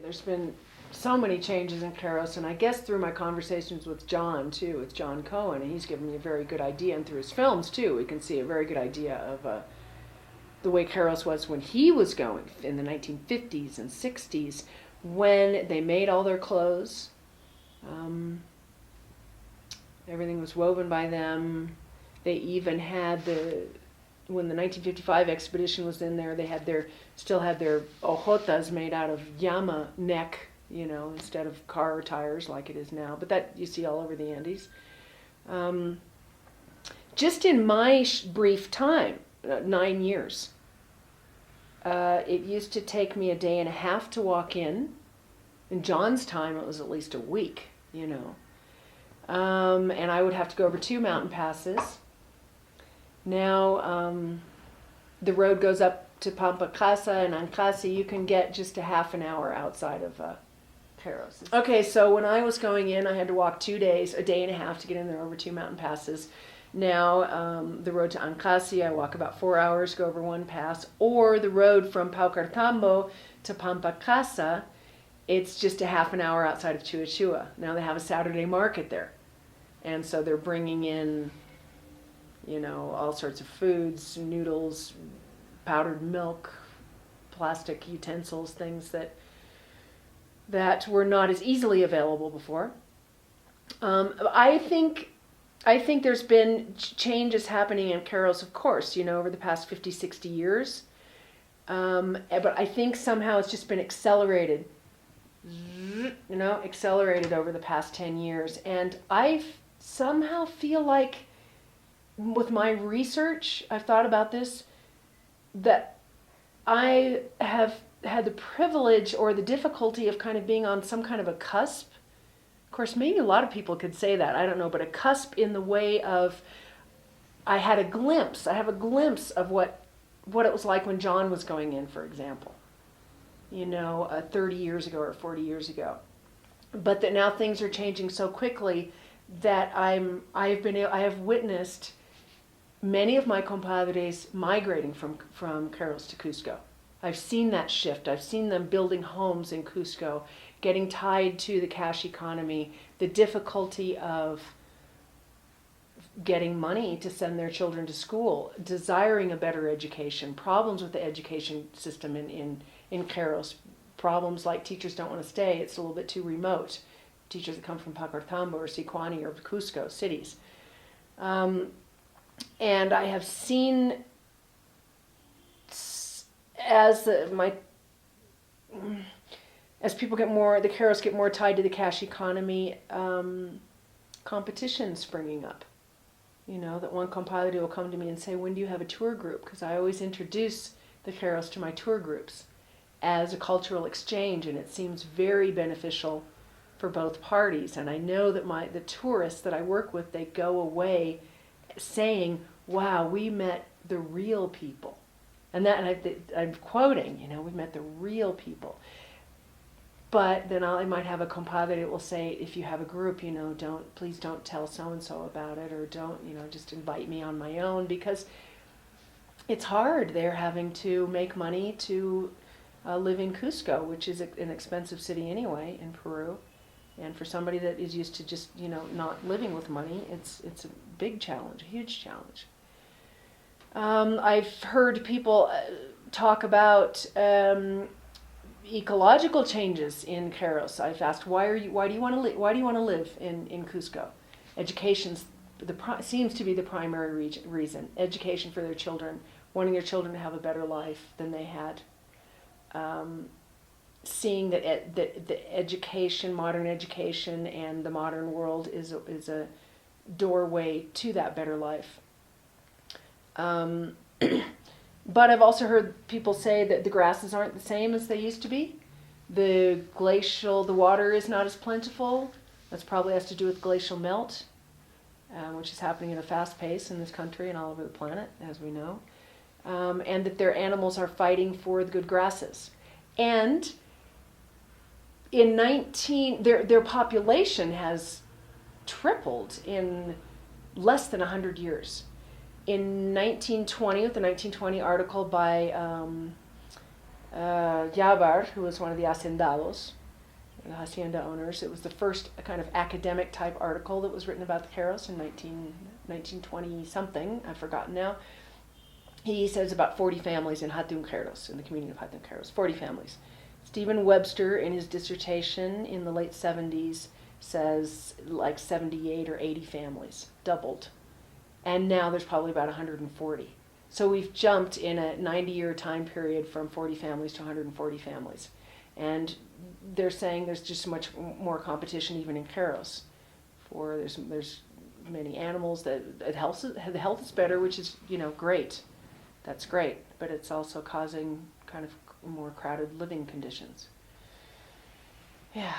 there's been so many changes in Q'eros, and I guess through my conversations with John too, with John Cohen, and he's given me a very good idea, and through his films too, we can see a very good idea of the way Q'eros was when he was going in the 1950s and 60s, when they made all their clothes. Everything was woven by them. They even had when the 1955 expedition was in there, they still had their ojotas made out of llama neck, instead of car tires like it is now. But that you see all over the Andes. Just in my brief time, 9 years, it used to take me a day and a half to walk in. In John's time, it was at least a week, and I would have to go over 2 mountain passes. Now, the road goes up to Pampacasa and Ancasa. You can get just a half an hour outside of Q'eros. Okay, so when I was going in, I had to walk 2 days, a day and a half to get in there over 2 mountain passes. Now, the road to Ancasi, I walk about 4 hours, go over 1 pass. Or the road from Paucartambo to Pampacasa, it's just a half an hour outside of Chuachua. Now they have a Saturday market there. And so they're bringing in, all sorts of foods, noodles, powdered milk, plastic utensils, things that were not as easily available before. I think there's been changes happening in Q'eros, of course, over the past 50, 60 years. But I think somehow it's just been accelerated, over the past 10 years. And I somehow feel like, with my research, I've thought about this, that I have had the privilege or the difficulty of kind of being on some kind of a cusp. Of course, maybe a lot of people could say that, I don't know, but a cusp in the way of I have a glimpse of what it was like when John was going in, for example, 30 years ago or 40 years ago. But that now things are changing so quickly that I have witnessed many of my compadres migrating from Q'eros to Cusco. I've seen that shift. I've seen them building homes in Cusco, getting tied to the cash economy, the difficulty of getting money to send their children to school, desiring a better education, problems with the education system in Q'eros, problems like teachers don't want to stay, it's a little bit too remote, teachers that come from Paucartambo or Sicuani or Cusco cities. And I have seen, as people get more, the Q'eros get more tied to the cash economy, competition springing up. That one compadre will come to me and say, when do you have a tour group? Because I always introduce the Q'eros to my tour groups as a cultural exchange, and it seems very beneficial for both parties. And I know that the tourists that I work with, they go away saying, wow, we met the real people. And I'm quoting, we met the real people. But then I might have a compadre that will say, if you have a group, please don't tell so-and-so about it, or don't, just invite me on my own, because it's hard. They're having to make money to live in Cusco, which is an expensive city anyway in Peru. And for somebody that is used to just, not living with money, it's a big challenge, a huge challenge. I've heard people talk about ecological changes in Q'eros. I've asked, why do you want to live in Cusco? Education seems to be the primary reason. Education for their children, wanting their children to have a better life than they had. Seeing that the education, modern education, and the modern world is a doorway to that better life. But I've also heard people say that the grasses aren't the same as they used to be. The water is not as plentiful. That probably has to do with glacial melt, which is happening at a fast pace in this country and all over the planet, as we know. And that their animals are fighting for the good grasses. And their population has tripled in less than 100 years. In 1920, with the 1920 article by Yabar, who was one of the hacendados, the hacienda owners. It was the first kind of academic type article that was written about the Q'eros in 1920 something, I've forgotten now. He says about 40 families in Hatun Q'eros, in the community of Hatun Q'eros, 40 families. Stephen Webster, in his dissertation in the late 70s, says like 78 or 80 families, doubled. And now there's probably about 140. So we've jumped in a 90-year time period from 40 families to 140 families. And they're saying there's just much more competition even in Q'eros. There's many animals, that the health is better, which is, great. That's great, but it's also causing kind of more crowded living conditions. Yeah.